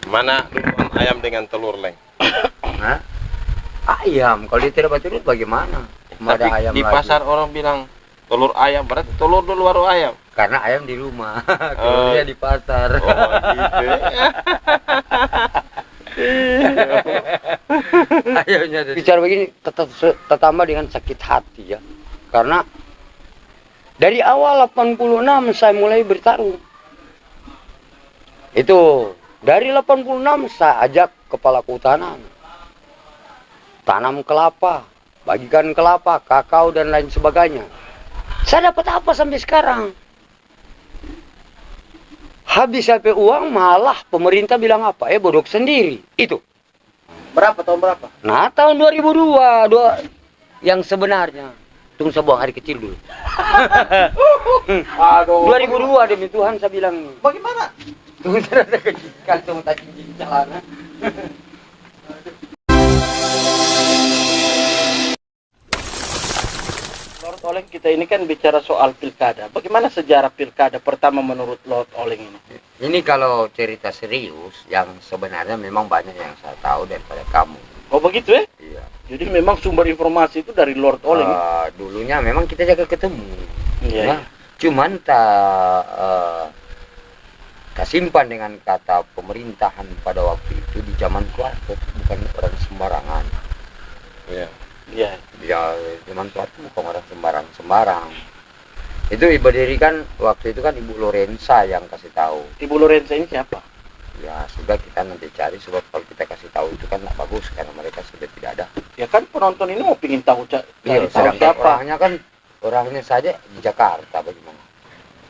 Mana duluan ayam dengan telur, Leng? Hah? Ayam, kalau dia tidak dapat telur bagaimana? Mau Tapi ada ayam di lagi. pasar orang bilang telur ayam, berarti telur dulu baru ayam. Karena ayam di rumah, telurnya di pasar. Oh gitu. Ayamnya bicara begini tetap tertambah dengan sakit hati ya. Karena dari awal 86 saya mulai bertarung. Itu dari 86 saya ajak kepala kehutanan. Tanam kelapa, bagikan kelapa, kakao dan lain sebagainya. Saya dapat apa sampai sekarang? Habis sampai uang malah pemerintah bilang apa? Bodok sendiri. Itu. Berapa tahun berapa? Nah, tahun 2002 yang sebenarnya. Tunggu saya buang hari kecil dulu. Aduh. 2002 demi Tuhan saya bilang. Bagaimana? Tunggu saya ada kejikan tunggu tadi celana. Lord Oleng, kita ini kan bicara soal pilkada. Bagaimana sejarah pilkada pertama menurut Lord Oleng ini? Ini kalau cerita serius yang sebenarnya memang banyak yang saya tahu daripada kamu. Oh begitu ya? Iya. Jadi memang sumber informasi itu dari Lord Oleng. Dulunya memang kita jaga ketemu. Iya. Ya. Cuman tak simpan dengan kata pemerintahan pada waktu itu di zaman Soeharto, bukan orang sembarangan. Iya. Iya. Ya, zaman Soeharto bukan orang sembarang. Itu ibu diri kan waktu itu kan Ibu Lorenza yang kasih tahu. Ibu Lorenza ini siapa? Ya sudah kita nanti cari sebab kalau kita kasih tahu itu kan nggak bagus karena mereka sudah tidak ada. Ya kan penonton ini mau pingin tahu Iya, tahu sedangkan siapa? orangnya saja di Jakarta bagaimana?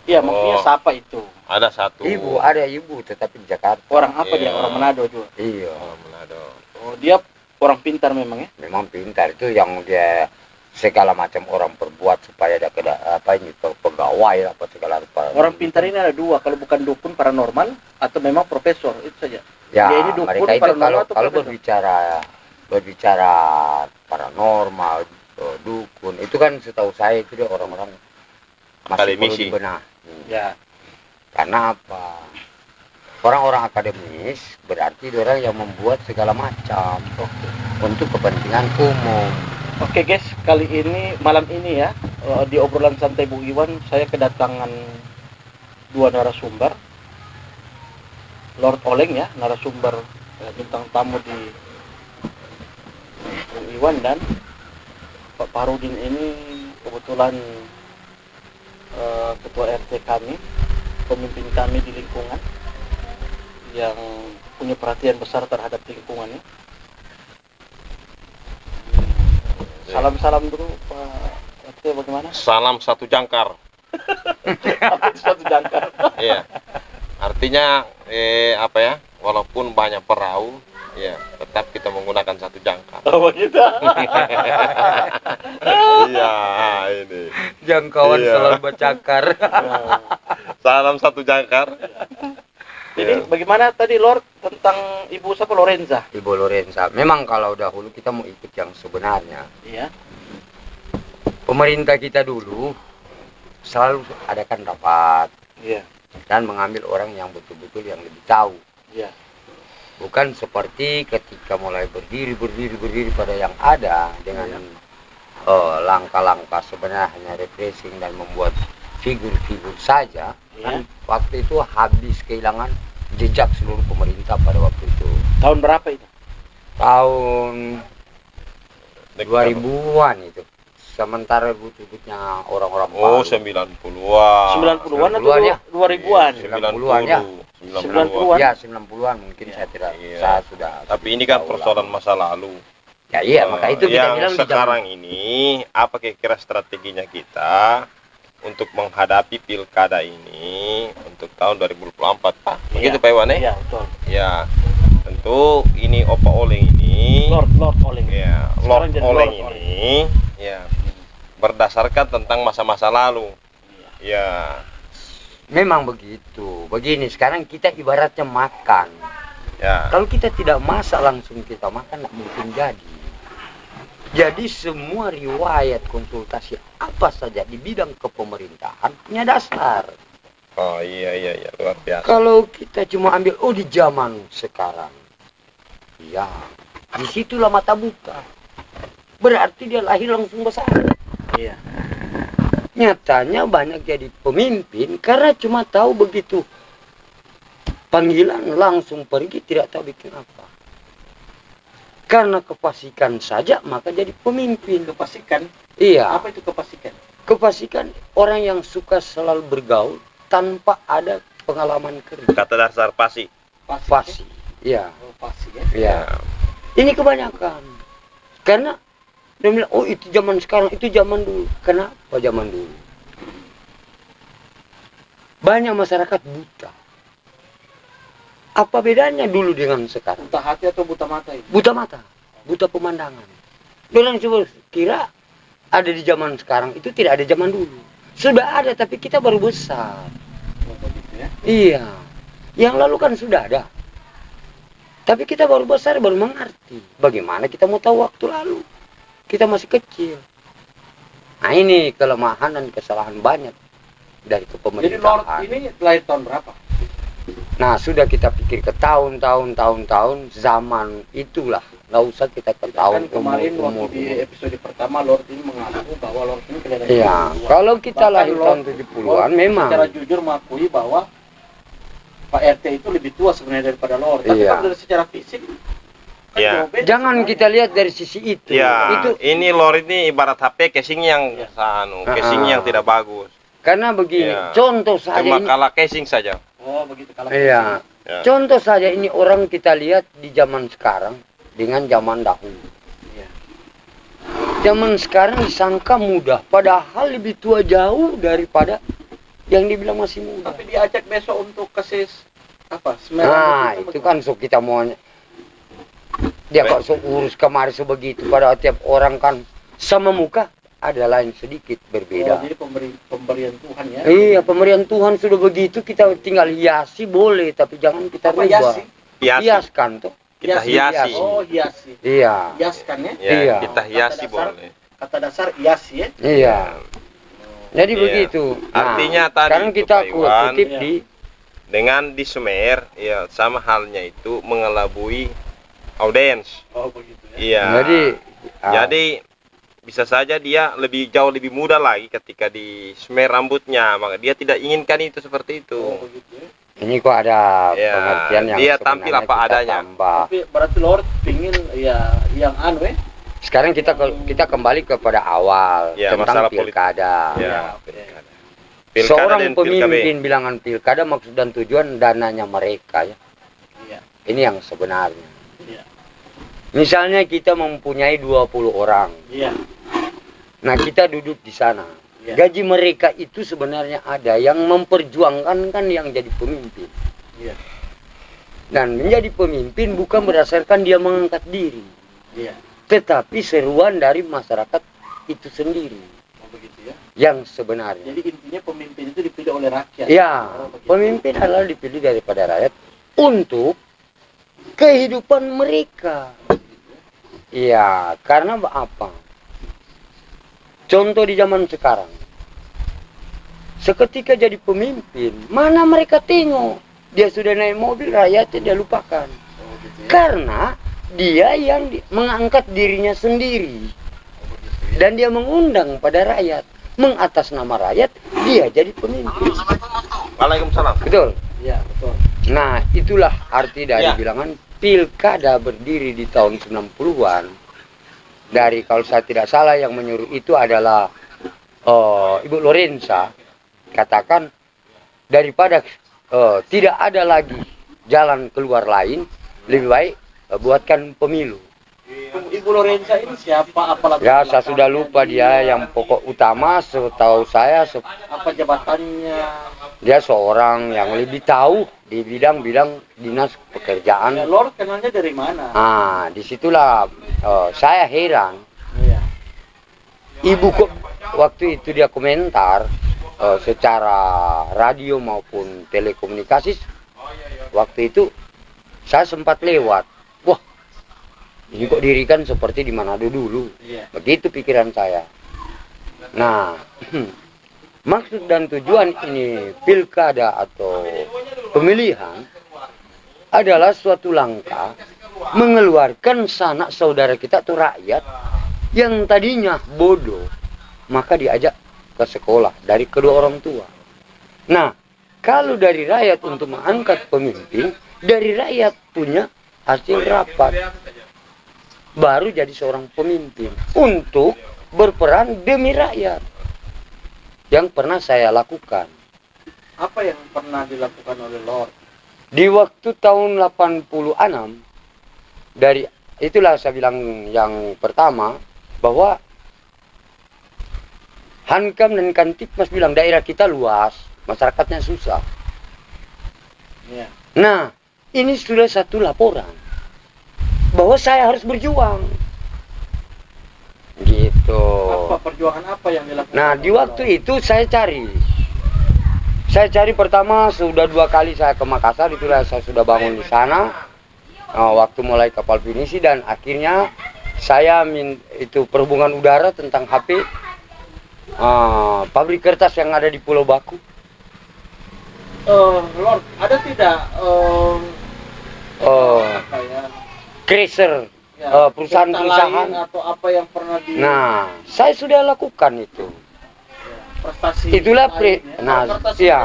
Iya, maksudnya siapa itu? Ada satu. Ada ibu tetapi di Jakarta. Orang apa Iya. dia? Orang Manado juga. Iya, Oh, Manado. Oh, dia orang pintar memang ya? memang pintar itu yang dia segala macam orang perbuat supaya ada pegawai apa segala rupa. Orang pintar ini ada dua, kalau bukan dukun paranormal atau memang profesor, itu saja. Ya, Dia ini dukun mereka itu paranormal atau kalau profesor? berbicara paranormal, dukun, itu kan setahu saya itu dia orang-orang masih perlu Akademisi. dibenahi. Ya. Karena apa? Orang-orang akademis berarti orang yang membuat segala macam untuk kepentingan umum. Oke guys, kali ini malam ini ya di obrolan santai Bu Iwan saya kedatangan dua narasumber. Lord Oleng ya, narasumber bintang tamu di Bu Iwan, dan Pak Parudin ini kebetulan ketua RT kami, pemimpin kami di lingkungan yang punya perhatian besar terhadap lingkungannya. Salam-salam dulu Pak RT, bagaimana? Salam satu jangkar. Apa itu satu jangkar? Iya. Artinya apa ya? Walaupun banyak perahu, ya tetap kita menggunakan satu jangkar. Oh begitu. Iya, ini. Jangkauan Iya. selalu bercakar. Salam satu jangkar. Jadi Iya. bagaimana tadi Lord tentang Ibu siapa, Lorenza? Ibu Lorenza. Memang kalau dahulu kita mau ikut yang sebenarnya. Iya. Pemerintah kita dulu selalu adakan rapat Iya. dan mengambil orang yang betul-betul yang lebih tahu. Iya. Bukan seperti ketika mulai berdiri pada yang ada dengan langkah-langkah sebenarnya hanya refreshing dan membuat figur-figur saja. Iya. Kan waktu itu habis kehilangan jejak seluruh pemerintah pada waktu itu. Tahun berapa itu? Tahun 2000-an itu. Sementara ribut-ributnya orang-orang Oh, baru. 90-an. 90-an atau 90-an ya? 2000-an? 90-an ya. 90-an. Ya 90-an mungkin saya tidak. Iya. Saya sudah. Tapi ini kan tahu persoalan lah. masa lalu. Ya iya, maka itu kita yang bilang di sekarang zaman ini apa kira-kira strateginya kita untuk menghadapi pilkada ini untuk tahun 2024, Pak? Begitu Iya. Pak Iwan ya? Iya, betul. Ya, tentu ini Opa Oleng ini, Lord Oleng. ya, Sekarang Lord jadi Oleng Lord ini, ya, berdasarkan tentang masa-masa lalu. Ya, memang begitu. Begini, sekarang kita ibaratnya makan. ya, Kalau kita tidak masak langsung kita makan, nggak mungkin jadi. Jadi semua riwayat konsultasi apa saja di bidang kepemerintahan punya dasar. Oh iya luar biasa. Kalau kita cuma ambil di zaman sekarang, ya disitulah mata buta. Berarti dia lahir langsung besar. Iya. Nyatanya banyak jadi pemimpin karena cuma tahu begitu panggilan langsung pergi, tidak tahu bikin apa. Karena kefasikan saja maka jadi pemimpin. Kefasikan. Iya. Apa itu kefasikan? Kefasikan orang yang suka selalu bergaul tanpa ada pengalaman kerja. Kata dasar pasi. Fasi. Iya. Oh, fasi ya. Iya. Ini kebanyakan. Karena dia bilang, itu zaman sekarang, itu zaman dulu. Kenapa zaman dulu? Banyak masyarakat buta. Apa bedanya dulu dengan sekarang? Buta hati atau buta mata itu? Buta mata, buta pemandangan. Orang coba kira ada di zaman sekarang, itu tidak ada zaman dulu. Sudah ada, tapi kita baru besar. Oh, begitu ya. Iya. Yang lalu kan sudah ada. Tapi kita baru besar, baru mengerti. Bagaimana kita mau tahu waktu lalu? Kita masih kecil. Nah ini kelemahan dan kesalahan banyak dari Jadi Lord kepemerintahan. ini lahir tahun berapa? Nah sudah kita pikir ke tahun-tahun zaman itulah. Nggak usah kita ke tahun Kan kemarin umur. waktu di episode pertama Lord ini mengaku bahwa Lord ini kelahiran Iya, 70-an. kalau kita Bahkan lahir tahun Lord 70-an memang. secara jujur mengakui bahwa Pak RT itu lebih tua sebenarnya daripada Lord. Tapi Iya. kalau dari secara fisik kan Iya. jauh beda Jangan sebenarnya. kita lihat dari sisi itu. Ya, Itu ini lor ini ibarat HP casing yang Iya. casing yang tidak bagus. karena begini, Iya. contoh saja Cuma ini. kalah casing saja. Oh, begitu kalau Iya. Ya. Contoh saja ini orang kita lihat di zaman sekarang dengan zaman dahulu. Iya. Zaman sekarang disangka mudah, padahal lebih tua jauh daripada yang dibilang masih muda. Tapi diajak besok untuk kesis apa? Nah, itu kan sok kita mau dia kok sok urus kemari sebegitu, padahal tiap orang kan sama muka ada lain sedikit Oh, berbeda. jadi pemberian Tuhan ya. Iya, pemberian Tuhan sudah begitu, kita tinggal hiasi boleh, tapi jangan kita Apa rubah. hiasi? Hiasi. Hiaskan tuh. Kita hiasi. Oh, hiasi. Iya. Hiaskan ya. Ya, Iya. kita hiasi Kata dasar- boleh. Kata dasar hiasi ya. Iya. Jadi Iya. begitu. Artinya tadi sekarang itu, kita Pak Iwan, kutip iya. di Dengan di Semer, ya sama halnya itu mengelabui audiens. Oh, begitu ya. Iya. Jadi bisa saja dia jauh lebih muda lagi ketika di smear rambutnya, maka dia tidak inginkan itu seperti itu. Oh, begitu ya. ini kok ada Ya, pengertian yang dia sebenarnya tampil apa kita adanya. tambah. Tapi berarti Lord pingin ya yang anu ya. Sekarang kita kembali kepada awal Ya, tentang masalah politik. pilkada. Ya, Pilkada. Pilkada Seorang dan pilkada. pemimpin bilangan pilkada maksud dan tujuan dananya mereka ya. Iya. Ini yang sebenarnya. Iya. Misalnya kita mempunyai 20 orang. Iya. Nah, kita duduk di sana. Iya. Gaji mereka itu sebenarnya ada yang memperjuangkan kan yang jadi pemimpin. Iya. Dan menjadi pemimpin bukan berdasarkan dia mengangkat diri, Iya. tetapi seruan dari masyarakat itu sendiri Oh, begitu ya. yang sebenarnya. Jadi intinya pemimpin itu dipilih oleh rakyat. Ya, Oh, begitu. pemimpin adalah dipilih daripada rakyat untuk kehidupan mereka. Iya, karena apa? Contoh di zaman sekarang. Seketika jadi pemimpin, mana mereka tengok? Dia sudah naik mobil, rakyatnya dia lupakan. Oh, gitu ya. Karena dia yang mengangkat dirinya sendiri. Oh, begitu ya. Dan dia mengundang pada rakyat. Mengatas nama rakyat, dia jadi pemimpin. Waalaikumsalam. Betul? Iya, betul. Nah, itulah arti dari Ya. bilangan pilkada berdiri di tahun 90-an. Dari kalau saya tidak salah yang menyuruh itu adalah Ibu Lorenza. Katakan daripada tidak ada lagi jalan keluar lain, lebih baik buatkan pemilu. Ibu Lorenza ini siapa? Apa latar Ya, saya belakangnya sudah lupa dia yang pokok utama. Setahu saya apa jabatannya? dia seorang yang lebih tahu di bidang-bidang dinas Ya, pekerjaan. Lord kenalnya dari mana? Nah, disitulah saya heran. Iya. Ibu kok waktu itu dia komentar secara radio maupun telekomunikasi. Waktu itu saya sempat lewat. Wah, ini kok dirikan seperti di Manado dulu. Iya. Begitu pikiran saya. Nah, maksud dan tujuan ini pilkada atau pemilihan adalah suatu langkah mengeluarkan sanak saudara kita atau rakyat yang tadinya bodoh, maka diajak ke sekolah dari kedua orang tua. Nah, kalau dari rakyat untuk mengangkat pemimpin, dari rakyat punya hasil rapat, baru jadi seorang pemimpin untuk berperan demi rakyat. Yang pernah saya lakukan. Apa yang pernah dilakukan oleh Lord? Di waktu tahun 86, dari itulah saya bilang yang pertama, bahwa Hankam dan Kantipmas bilang daerah kita luas, masyarakatnya susah. Ya. Nah, ini sudah satu laporan bahwa saya harus berjuang. Gitu. Apa perjuangan apa yang dilakukan? Nah, di oleh waktu Lord? itu saya cari pertama sudah 2 kali saya ke Makassar, itulah saya sudah bangun di sana. Waktu mulai kapal pinisi dan akhirnya saya itu perhubungan udara tentang HP pabrik kertas yang ada di Pulau Baku. Lord, ada tidak apa ya? Crasher, Ya, perusahaan-perusahaan. lain atau apa yang pernah di Nah, saya sudah lakukan itu. prestasi Itulah lain, ya? nah, Prestasi ya.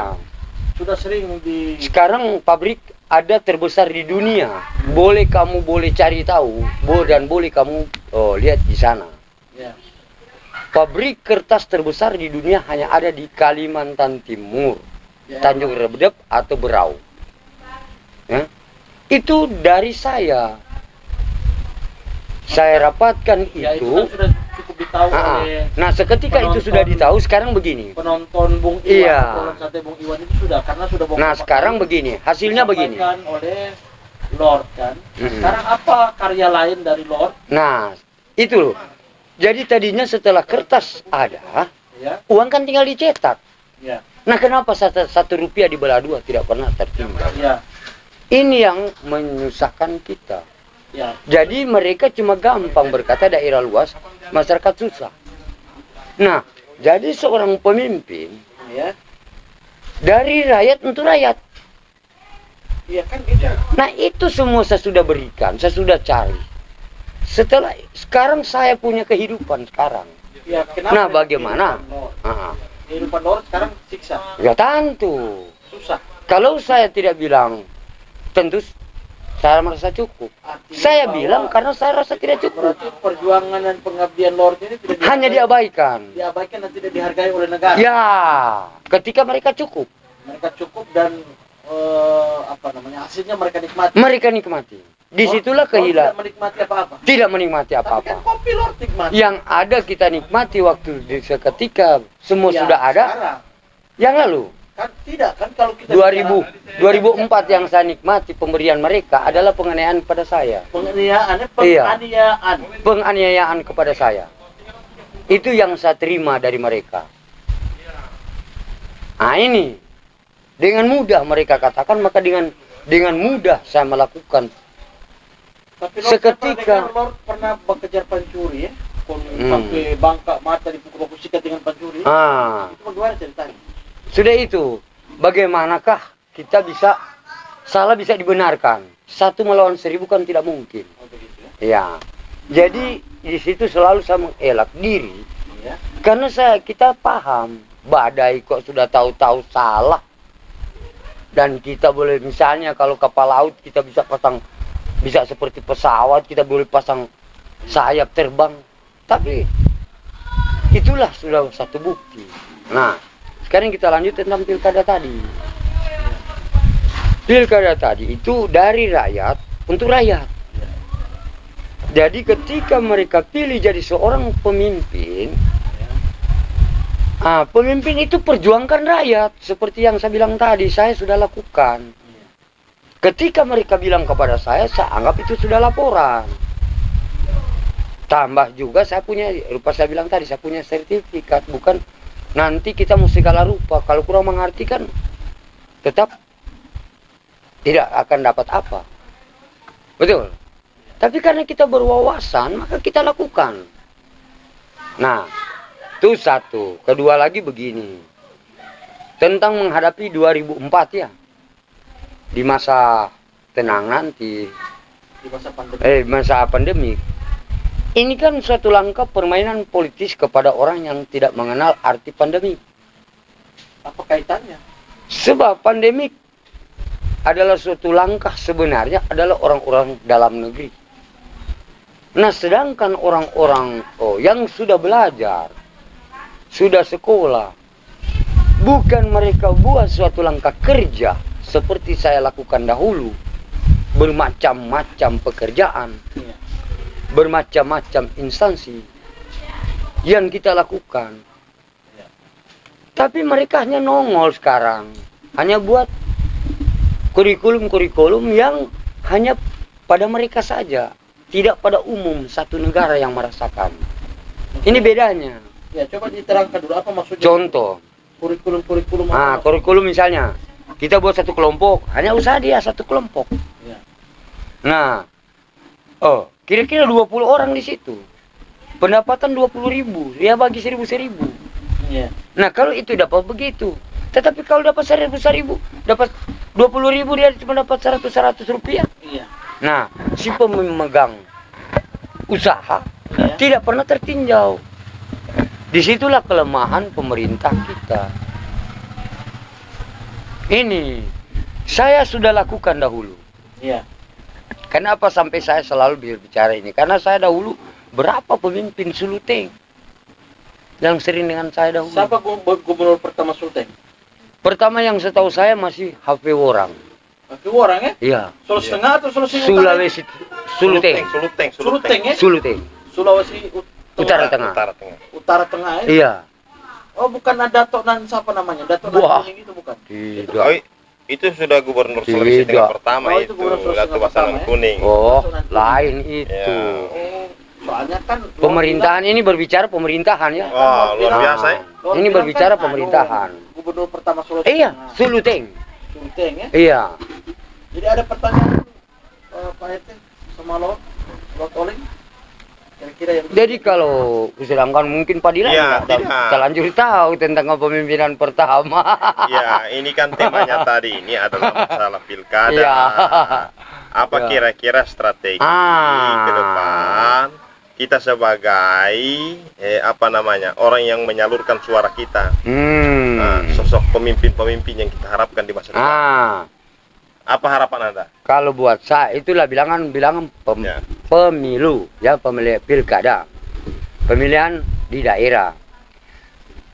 sudah sering di Sekarang pabrik ada terbesar di dunia. Kamu boleh cari tahu, dan boleh kamu lihat di sana. ya. Pabrik kertas terbesar di dunia hanya ada di Kalimantan Timur, Ya. Tanjung Redep atau Berau. Ya. Itu dari saya. Saya rapatkan Ya, itu. kan sudah cukup ditahu oleh Nah, seketika itu penonton- sudah ditahu. Sekarang begini. penonton Bung Iwan, Iya. obrolan santai Bung Iwan itu sudah, karena sudah Nah, sekarang begini. Hasilnya begini. disampaikan oleh Lord kan. Mm-mm. Sekarang apa karya lain dari Lord? Nah, itu loh. Jadi tadinya setelah kertas ada, Ya, uang kan tinggal dicetak. ya, Nah, kenapa satu rupiah dibelah dua tidak pernah tertinggal? ya, Ini yang menyusahkan kita. ya. Jadi mereka cuma gampang berkata daerah luas, masyarakat susah. Nah, jadi seorang pemimpin Ya, dari rakyat untuk rakyat. iya kan gitu. Nah, itu semua saya sudah berikan, saya sudah cari. Sekarang saya punya kehidupan sekarang. Ya, kenapa? Nah, bagaimana? Kehidupan Lord? Ah, Kehidupan Lord sekarang siksa, ya tentu. susah. Kalau saya tidak bilang, tentu saya merasa cukup. Artinya Saya bahwa bilang karena saya rasa tidak cukup. berarti perjuangan dan pengabdian Lord ini tidak Hanya diabaikan. diabaikan dan tidak dihargai oleh negara. Ya, ketika mereka cukup, Mereka cukup dan apa namanya, hasilnya mereka nikmati. mereka nikmati. Disitulah Lord tidak kehilangan. menikmati apa-apa. Tidak menikmati Tapi kan apa-apa. kopi Lord nikmati. Yang ada kita nikmati waktu seketika semua Ya, sudah ada. sekarang. Yang lalu Kan tidak kan, kalau kita 2004 yang saya nikmati pemberian mereka adalah penganiayaan pada saya. penganiayaan, Iya. penganiayaan. Penganiayaan kepada saya. Itu yang saya terima dari mereka. Nah, ini dengan mudah mereka katakan, maka dengan mudah saya melakukan. Tapi Lord, Seketika- saya Lord pernah bekerja pencuri ya. Hmm. Sampai bangka mata dipukul baku sikat dengan pencuri. Ah, Itu bagaimana ceritanya? sudah itu. Bagaimanakah kita bisa salah bisa dibenarkan? 1 melawan 1000 kan tidak mungkin. Oh, begitu ya. Ya. Jadi di situ selalu saya mengelak diri. Iya. Karena kita paham badai kok sudah tahu-tahu salah. Dan kita boleh misalnya kalau kapal laut kita bisa seperti pesawat, kita boleh pasang sayap terbang. Tapi itulah sudah satu bukti. Nah, sekarang kita lanjut tentang pilkada tadi. Pilkada tadi itu dari rakyat untuk rakyat. Jadi ketika mereka pilih jadi seorang pemimpin, pemimpin itu perjuangkan rakyat. Seperti yang saya bilang tadi, saya sudah lakukan. Ketika mereka bilang kepada saya anggap itu sudah laporan. Tambah juga saya bilang tadi, saya punya sertifikat. Bukan nanti kita mesti segala rupa. Kalau kurang mengerti kan tetap tidak akan dapat apa. Betul. Tapi karena kita berwawasan, maka kita lakukan. Nah, itu satu. Kedua lagi begini. tentang menghadapi 2004 ya. Di masa tenang nanti, Di masa pandemi. masa pandemi. Ini kan suatu langkah permainan politis kepada orang yang tidak mengenal arti pandemi. Apa kaitannya? Sebab pandemik adalah suatu langkah sebenarnya adalah orang-orang dalam negeri. Nah, sedangkan orang-orang yang sudah belajar, sudah sekolah, bukan mereka buat suatu langkah kerja seperti saya lakukan dahulu. Bermacam-macam pekerjaan, Iya. bermacam-macam instansi yang kita lakukan. Iya. Tapi mereka hanya nongol sekarang. Hanya buat kurikulum-kurikulum yang hanya pada mereka saja. Tidak pada umum satu negara yang merasakan. Ini bedanya. Ya, coba diterangkan dulu apa maksudnya. Contoh. Kurikulum-kurikulum Nah, apa? kurikulum misalnya. Kita buat satu kelompok. Hanya usaha dia satu kelompok. Iya. Nah. Kira-kira 20 orang di situ. Pendapatan 20.000. Dia bagi 1.000. Iya. Nah, kalau itu dapat begitu. Tetapi kalau dapat 1.000, dapat 20.000, dia cuma dapat 100 rupiah. Iya. Nah, si pemegang usaha Iya. tidak pernah tertinjau. Disitulah kelemahan pemerintah kita. Ini saya sudah lakukan dahulu. Iya. Kenapa sampai saya selalu berbicara ini? Karena saya dahulu berapa pemimpin Suluteng yang sering dengan saya dahulu. Siapa gubernur pertama Sulteng? Pertama yang setahu saya masih HP Worang. Tapi orang ya? Iya. Sulawesi Tengah atau Sulawesi Utara? Sulawesi Suluteng. Suluteng ya? Suluteng. Sulawesi Utara Tengah. Utara Tengah ya? Iya. Oh, bukan ada Dato' dan siapa namanya? Dato' dan Wah. Kuning itu bukan? Tidak. Oh, itu sudah gubernur Sulawesi Tengah Tidak. pertama Oh, itu, itu gubernur Sulawesi Dato' Tengah Basanan pertama, ya? Kuning. Oh, lain itu. Ya. Oh, soalnya kan Pemerintahan ini berbicara pemerintahan ya. Wah, luar biasa ya. Lord Ini bilang berbicara kan, pemerintahan. Gubernur pertama Sulawesi Iya, Tengah. Suluteng. Sulteng ya? Iya. Jadi ada pertanyaan Pak RT sama Lord Oling? Kira-kira yang Jadi kalau sedangkan mungkin Pak Dilan Iya, tidak tidak. terlanjur tahu tentang kepemimpinan pertama. Ya, ini kan temanya tadi ini adalah masalah pilkada. Iya. Apa Ya. kira-kira strategi Ah. ke depan kita sebagai orang yang menyalurkan suara kita, Hmm. sosok pemimpin-pemimpin yang kita harapkan di masa depan. Apa harapan Anda? Kalau buat saya itulah bilangan Ya. pemilu, ya pemilihan pilkada, pemilihan di daerah.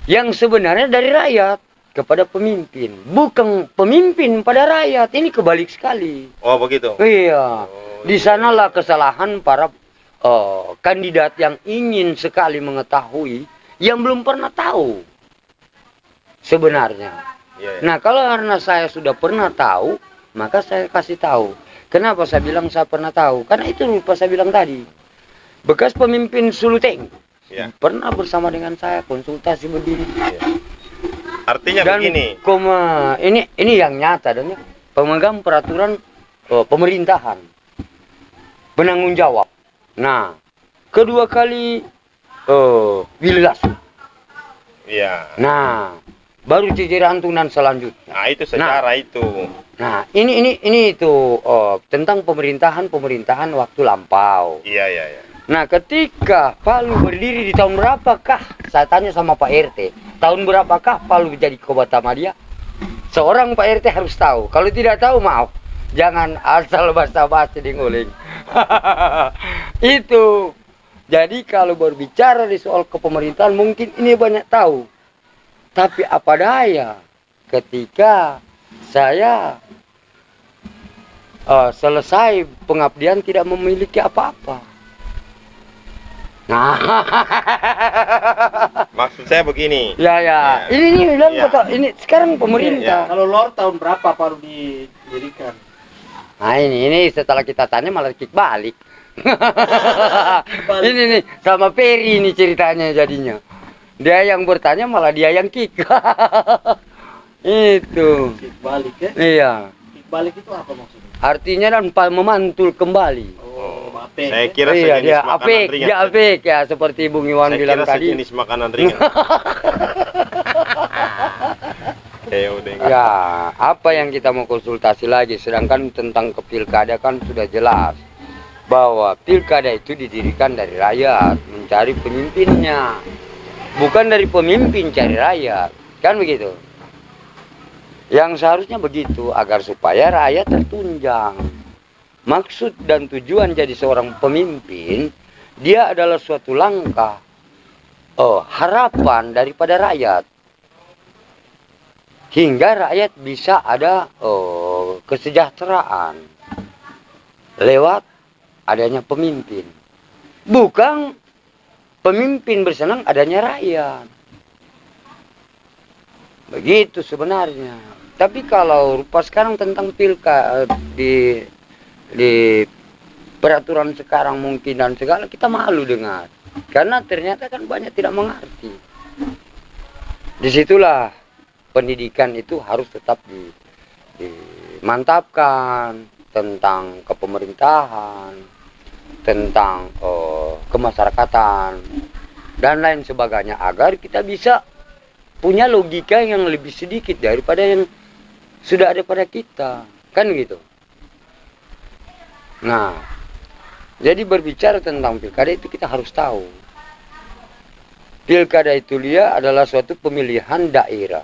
Yang sebenarnya dari rakyat kepada pemimpin, bukan pemimpin pada rakyat. Ini kebalik sekali. Oh, begitu. Iya, Oh, di sanalah kesalahan para kandidat yang ingin sekali mengetahui yang belum pernah tahu sebenarnya. Iya, iya. Nah, kalau karena saya sudah pernah tahu, maka saya kasih tahu. Kenapa saya bilang saya pernah tahu? Karena itu lupa saya bilang tadi. Bekas pemimpin Suluteng Iya. pernah bersama dengan saya konsultasi begini. Iya. Artinya Dan begini. ini yang nyata dan ya, pemegang peraturan pemerintahan, penanggung jawab. Nah, kedua kali Wildas. Iya. Nah, baru jajaran tunan selanjutnya. Nah, itu sejarah itu. Nah, ini itu tentang pemerintahan waktu lampau. Iya, iya, iya. Nah, ketika Palu berdiri di tahun berapakah? Saya tanya sama Pak RT, tahun berapakah Palu jadi Kota Madia? Seorang Pak RT harus tahu. Kalau tidak tahu, maaf. Jangan asal basa-basi di nguling. Itu. Jadi kalau berbicara di soal kepemerintahan mungkin ini banyak tahu. Tapi apa daya ketika saya selesai pengabdian tidak memiliki apa-apa. Nah, Maksud saya begini. ya. Ya. Ini bilang Ya. betul. Ini sekarang pemerintah. Kalau Lord tahun berapa baru didirikan? Nah, ini setelah kita tanya malah kick balik. Ini nih sama Peri ini ceritanya jadinya. Dia yang bertanya malah dia yang kick. Itu. Kick balik ya? Iya. Kick balik itu apa maksudnya? Artinya dan memantul kembali. Oh, apek. Saya ya? kira Iya, sejenis dia makanan apik, ringan. dia apik ya seperti Bung Iwan Saya bilang kira tadi. sejenis makanan ringan. udah Ya, apa yang kita mau konsultasi lagi? Sedangkan tentang ke pilkada kan sudah jelas bahwa pilkada itu didirikan dari rakyat mencari pemimpinnya, bukan dari pemimpin cari rakyat, kan begitu? Yang seharusnya begitu agar supaya rakyat tertunjang. Maksud dan tujuan jadi seorang pemimpin, dia adalah suatu langkah harapan daripada rakyat. Hingga rakyat bisa ada kesejahteraan lewat adanya pemimpin. Bukan pemimpin bersenang adanya rakyat. Begitu sebenarnya. Tapi kalau rupa sekarang tentang di peraturan sekarang mungkin dan segala kita malu dengar. Karena ternyata kan banyak tidak mengerti. Disitulah pendidikan itu harus tetap dimantapkan tentang kepemerintahan, tentang kemasyarakatan dan lain sebagainya agar kita bisa punya logika yang lebih sedikit daripada yang sudah ada pada kita, kan gitu. Nah, jadi berbicara tentang pilkada itu kita harus tahu pilkada itu dia adalah suatu pemilihan daerah.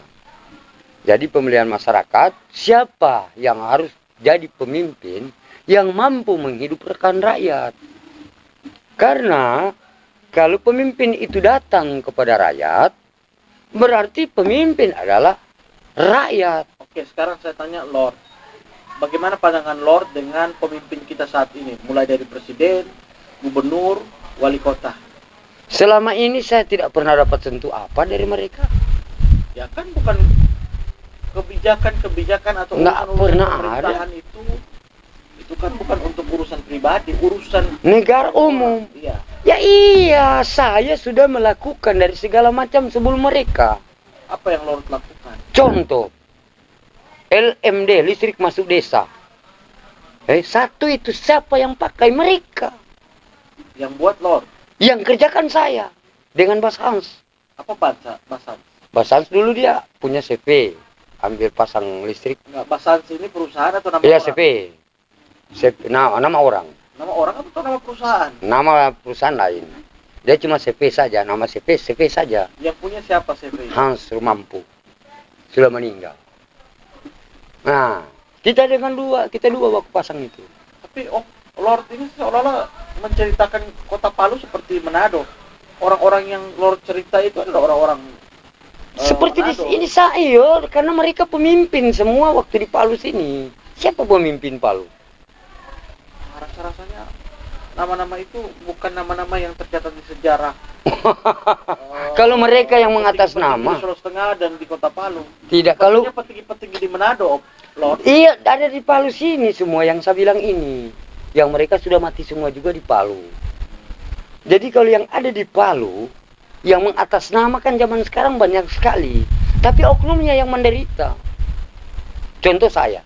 Jadi pemilihan masyarakat, siapa yang harus jadi pemimpin yang mampu menghidupkan rakyat. Karena kalau pemimpin itu datang kepada rakyat, berarti pemimpin adalah rakyat. Oke, sekarang saya tanya Lord. Bagaimana pandangan Lord dengan pemimpin kita saat ini? Mulai dari presiden, gubernur, wali kota. Selama ini saya tidak pernah dapat sentuh apa dari mereka. Ya kan bukan kebijakan atau Nggak urusan pernah pemerintahan itu kan bukan untuk urusan pribadi, urusan negara umum. Iya. Ya iya, saya sudah melakukan dari segala macam sebelum mereka. Apa yang Lord lakukan? Contoh, LMD, listrik masuk desa. Satu itu siapa yang pakai? Mereka. Yang buat Lord. Yang kerjakan saya dengan Bas Hans. Apa Basan? Bas Hans dulu dia punya CV, ambil pasang listrik. Enggak, Basan ini perusahaan atau nama Iya, orang? CV. Nama orang. Nama orang atau nama perusahaan? Nama perusahaan lain. Dia cuma CV saja, nama CV saja. Yang punya siapa CV? Hans Rumampu. Sudah meninggal. Nah, kita dua baku pasang itu. Tapi Lord ini seolah-olah menceritakan kota Palu seperti Manado. Orang-orang yang Lord cerita itu adalah orang-orang Seperti di Manado. ini saya, karena mereka pemimpin semua waktu di Palu sini. Siapa pemimpin Palu? Rasa-rasanya nama-nama itu bukan nama-nama yang tercatat di sejarah. Kalau mereka yang mengatas Petinggi-petinggi nama. di Sulawesi Tengah dan di kota Palu. Tidak, kalau Sepertinya petinggi-petinggi di Manado, Lord. iya ada di Palu sini semua yang saya bilang ini. Yang mereka sudah mati semua juga di Palu. Jadi kalau yang ada di Palu, yang mengatasnamakan zaman sekarang banyak sekali. Tapi oknumnya yang menderita. Contoh saya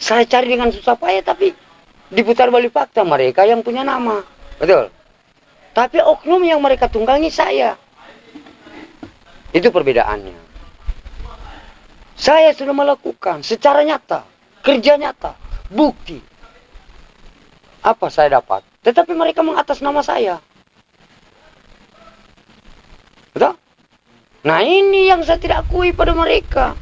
cari dengan susah payah tapi diputar balik fakta mereka yang punya nama. Betul. Tapi oknum yang mereka tunggangi saya. Itu perbedaannya. Saya sudah melakukan secara nyata, kerja nyata, bukti. Apa saya dapat? Tetapi mereka mengatas nama saya. Betul? Nah ini yang saya tidak akui pada mereka.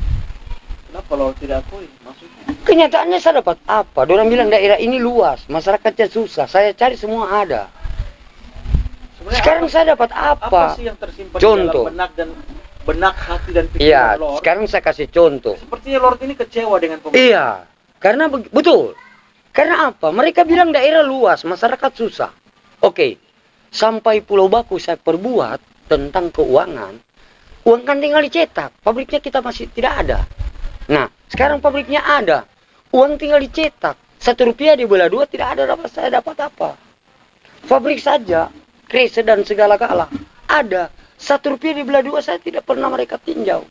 Kenapa Lord tidak akui? Maksudnya? Kenyataannya saya dapat apa? Orang bilang daerah ini luas, masyarakatnya susah. Saya cari semua ada. Sebenarnya Sekarang saya dapat apa apa? sih yang tersimpan Contoh. di dalam benak hati dan pikiran Iya, Lord? sekarang saya kasih contoh. Sepertinya Lord ini kecewa dengan pemerintah. Iya, karena betul. Karena apa? Mereka bilang daerah luas, masyarakat susah. Oke, sampai Pulau Baku saya perbuat tentang keuangan. Uang kan tinggal dicetak, pabriknya kita masih tidak ada. Nah, sekarang pabriknya ada. Uang tinggal dicetak. 1 rupiah dibelah 2 tidak ada saya dapat apa. Pabrik saja, krese dan segala-gala ada. 1 rupiah dibelah 2 saya tidak pernah mereka tinjau.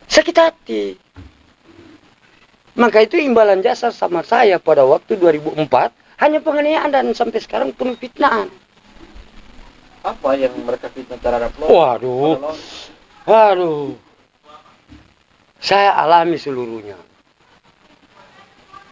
Sakit hati. Maka itu imbalan jasa sama saya pada waktu 2004 hanya penganiayaan dan sampai sekarang penuh fitnaan. Apa yang mereka fitnah terhadap Lord? Waduh. Pada Lord? Waduh. Saya alami seluruhnya.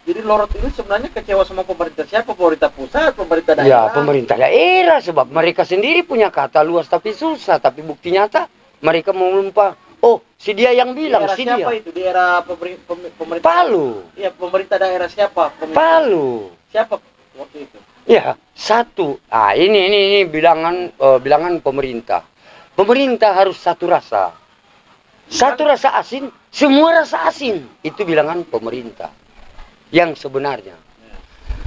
Jadi Lord ini sebenarnya kecewa sama pemerintah siapa? Pemerintah pusat, pemerintah Ya, daerah? pemerintah daerah sebab mereka sendiri punya kata luas tapi susah, tapi bukti nyata mereka menumpah. Oh, si dia yang Di bilang, era si siapa dia. itu? Di era pemerintah Palu, Iya, pemerintah daerah siapa? Palu. Siapa waktu itu? Ya, satu. Ah, ini bilangan pemerintah. Pemerintah harus satu rasa. Satu rasa asin, semua rasa asin. Itu bilangan pemerintah. Yang sebenarnya. Ya.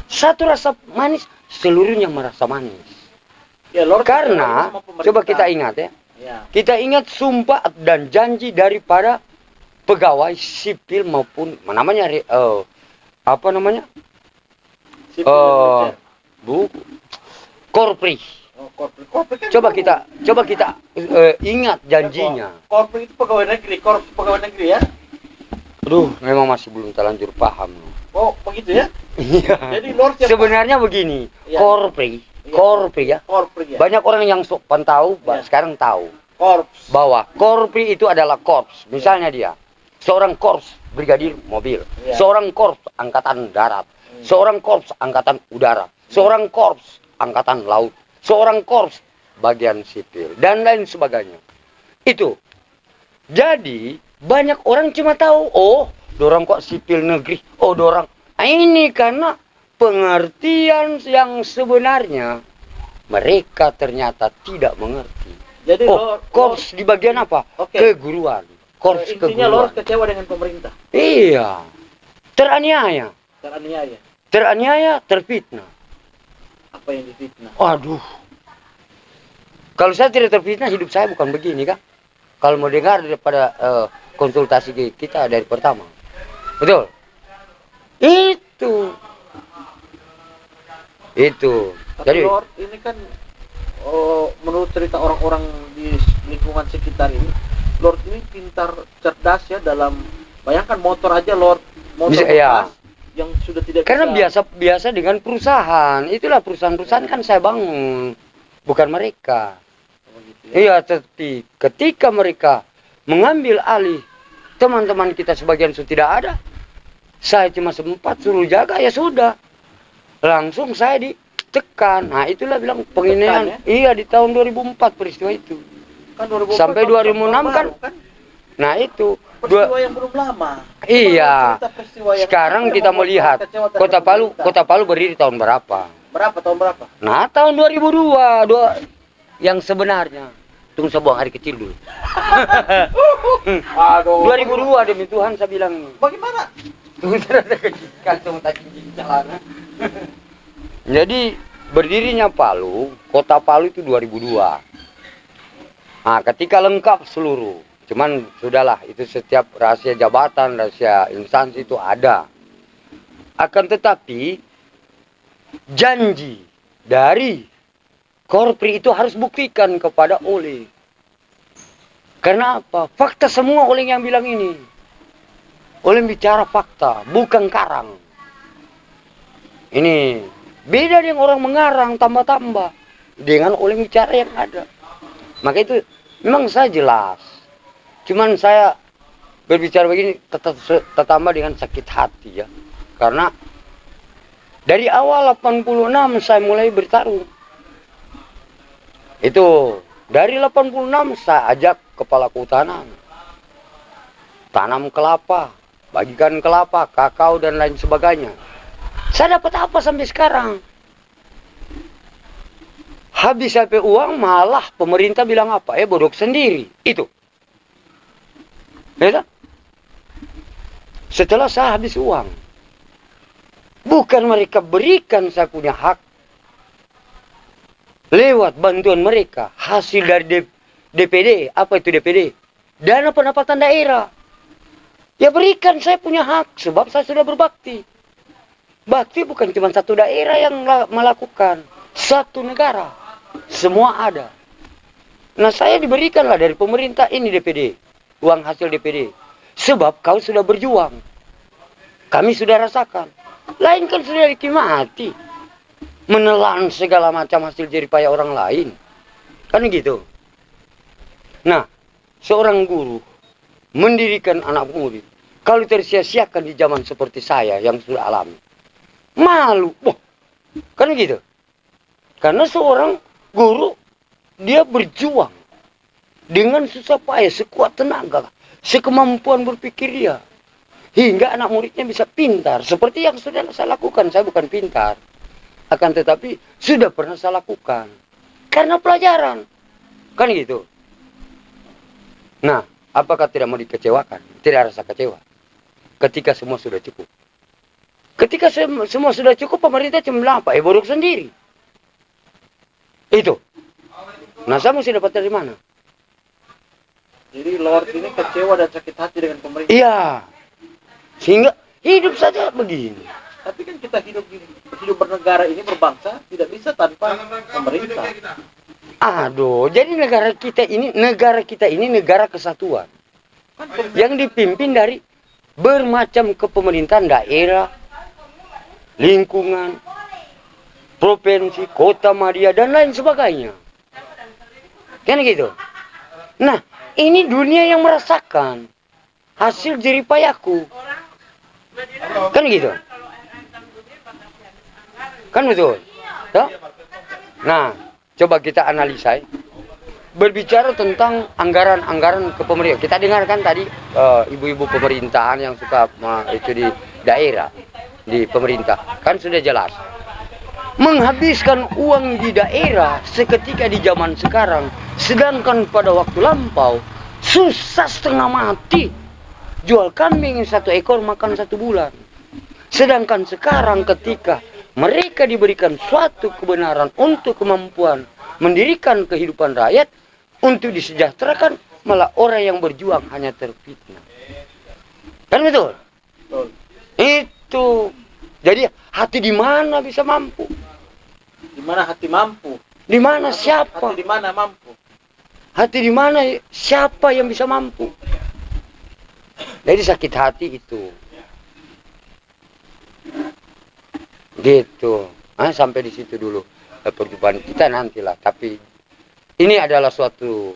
Satu rasa manis, seluruhnya merasa manis. Ya, Lord Karena, kecewa sama pemerintah. coba kita ingat ya. Ya. Kita ingat sumpah dan janji daripada pegawai sipil maupun namanya apa namanya? Sipil dan militer. Bu, Korpri. Oh, korpri kan Coba itu. kita ingat janjinya. Korpri itu pegawai negeri, korps pegawai negeri ya. Aduh, memang masih belum terlanjur paham. Oh, begitu ya. Iya. Jadi Lord siapa? Sebenarnya begini, Iya. Korpri, Iya. Korpri ya. Korpri ya. Banyak orang yang sopan tahu, Iya. sekarang tahu Korps. bahwa Korpri itu adalah korps. Misalnya dia seorang korps brigadir mobil, Iya. seorang korps angkatan darat, seorang korps angkatan udara, seorang korps angkatan laut, seorang korps bagian sipil dan lain sebagainya. Itu. Jadi banyak orang cuma tahu, oh, dorang kok sipil negeri, oh dorang. Nah, ini karena pengertian yang sebenarnya mereka ternyata tidak mengerti. Jadi Oh, korps di bagian apa? Oke. Keguruan. Korps intinya Lord keguruan. kecewa dengan pemerintah. Iya. Teraniaya. Teraniaya. Teraniaya, terfitnah. Apa yang difitnah? Waduh. Kalau saya tidak terfitnah, hidup saya bukan begini kan? Kalau mau dengar daripada konsultasi kita dari pertama. Betul? Itu. Tapi Jadi, Lord ini kan menurut cerita orang-orang di lingkungan sekitar ini, Lord ini pintar, cerdas ya dalam bayangkan motor aja Lord, motor Bisa, bekas ya. yang sudah tidak karena bisa. biasa dengan perusahaan. Itulah perusahaan-perusahaan kan saya bangun. Bukan mereka. Begitu ya. Iya, tapi ketika mereka mengambil alih, teman-teman kita sebagian sudah tidak ada. Saya cuma sempat suruh jaga, ya sudah. Langsung saya ditekan. Nah, itulah bilang penghinaan. ya? Iya, di tahun 2004 peristiwa itu. Kan 2004 Sampai baru 2006 kan. baru, Nah, itu. peristiwa yang belum lama. Iya. Cerita peristiwa yang Sekarang apa yang kita mau membuat lihat kecewa terhadap Kota Palu, pemerintah? Kota Palu berdiri tahun berapa? Tahun berapa? Nah, tahun 2002, yang sebenarnya. Tunggu saya buang air kecil dulu. Aduh. 2002 demi Tuhan saya bilang ini. Bagaimana? Tunggu saya ada kantong tadi celana. Jadi berdirinya Palu, Kota Palu itu 2002. Nah, ketika lengkap seluruh. Cuman sudahlah, itu setiap rahasia jabatan, rahasia instansi itu ada. Akan tetapi janji dari Korpri itu harus buktikan kepada Oleh. Karena apa? Fakta semua Oleh yang bilang ini. Oleh bicara fakta, bukan karang. Ini beda dengan orang mengarang tambah-tambah. Dengan Oleh bicara yang ada. Maka itu memang saya jelas. Cuman saya berbicara begini tertambah dengan sakit hati ya. Karena dari awal 86 saya mulai bertarung. Itu dari 86 saya ajak kepala kehutanan. Tanam kelapa, bagikan kelapa, kakao dan lain sebagainya. Saya dapat apa sampai sekarang? Habis sampai uang malah pemerintah bilang apa? Bodok sendiri. Itu. Ya, setelah saya habis uang. Bukan mereka berikan saya punya hak. Lewat bantuan mereka. Hasil dari DPD. Apa itu DPD? Dana pendapatan daerah. Ya berikan saya punya hak. Sebab saya sudah berbakti. Bakti bukan cuma satu daerah yang melakukan. Satu negara. Semua ada. Nah saya diberikanlah dari pemerintah ini DPD. Uang hasil DPD. Sebab kau sudah berjuang. Kami sudah rasakan. Lain kan sudah dikimati. Menelan segala macam hasil jeripaya orang lain. Kan gitu. Nah, seorang guru mendirikan anak murid. Kalau tersia-siakan di zaman seperti saya yang sudah alami. Malu. Wah, kan gitu. Karena seorang guru, dia berjuang dengan susah payah, sekuat tenaga, sekemampuan berpikir dia. Hingga anak muridnya bisa pintar. Seperti yang sudah saya lakukan. Saya bukan pintar. Akan tetapi sudah pernah saya lakukan. Karena pelajaran. Kan gitu. Nah, apakah tidak mau dikecewakan? Tidak rasa kecewa. Ketika semua sudah cukup. Ketika semua sudah cukup, pemerintah cuma bilang apa? Buruk sendiri. Itu. Nah, saya mesti dapat dari mana? Jadi Lord ini kecewa dan sakit hati dengan pemerintah. Iya. Sehingga hidup saja begini. Tapi kan kita hidup bernegara ini, berbangsa, tidak bisa tanpa pemerintah. Aduh, jadi negara kita ini negara kesatuan. Yang dipimpin dari bermacam kepemerintahan daerah, lingkungan, provinsi, kota, madya, dan lain sebagainya. Kan gitu. Nah, ini dunia yang merasakan hasil jeripayaku. Kan gitu. Kan betul. Tuh? Nah, coba kita analisa. Berbicara tentang anggaran-anggaran kepemerintahan. Kita dengarkan tadi ibu-ibu pemerintahan yang suka itu di daerah, di pemerintah. Kan sudah jelas. Menghabiskan uang di daerah seketika di zaman sekarang. Sedangkan pada waktu lampau, susah setengah mati. Jual kambing 1 ekor makan 1 bulan. Sedangkan sekarang ketika mereka diberikan suatu kebenaran untuk kemampuan mendirikan kehidupan rakyat, untuk disejahterakan, malah orang yang berjuang hanya terfitnah. Kan betul? Betul. Itu. Jadi hati di mana bisa mampu? Di mana hati mampu? Di mana siapa? Hati di mana mampu? Hati di mana siapa yang bisa mampu? Jadi sakit hati itu. Gitu. Sampai di situ dulu perjumpaan kita nantilah. Tapi ini adalah suatu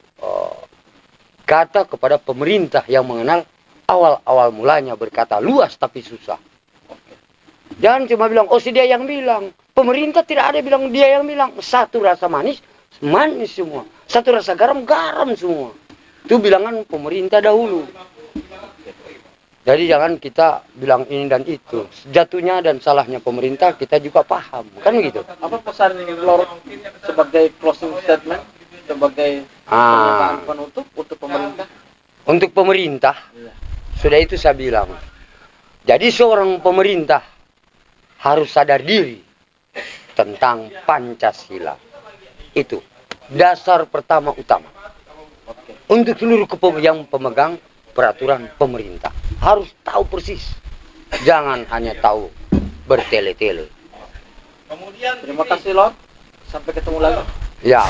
kata kepada pemerintah yang mengenal awal-awal mulanya berkata luas tapi susah. Jangan cuma bilang, oh si dia yang bilang. Pemerintah tidak ada bilang dia yang bilang. Satu rasa manis, manis semua. Satu rasa garam, garam semua. Itu bilangan pemerintah dahulu. Jadi jangan kita bilang ini dan itu. Jatuhnya dan salahnya pemerintah kita juga paham. Kan begitu? Apa pesan Lord sebagai closing statement, sebagai pernyataan penutup untuk pemerintah? Untuk pemerintah, sudah itu saya bilang. Jadi seorang pemerintah harus sadar diri tentang Pancasila. Itu dasar pertama utama. Untuk seluruh yang pemegang peraturan pemerintah. Harus tahu persis. Jangan hanya tahu bertele-tele. Terima kasih Lord. Sampai ketemu lagi. Ya.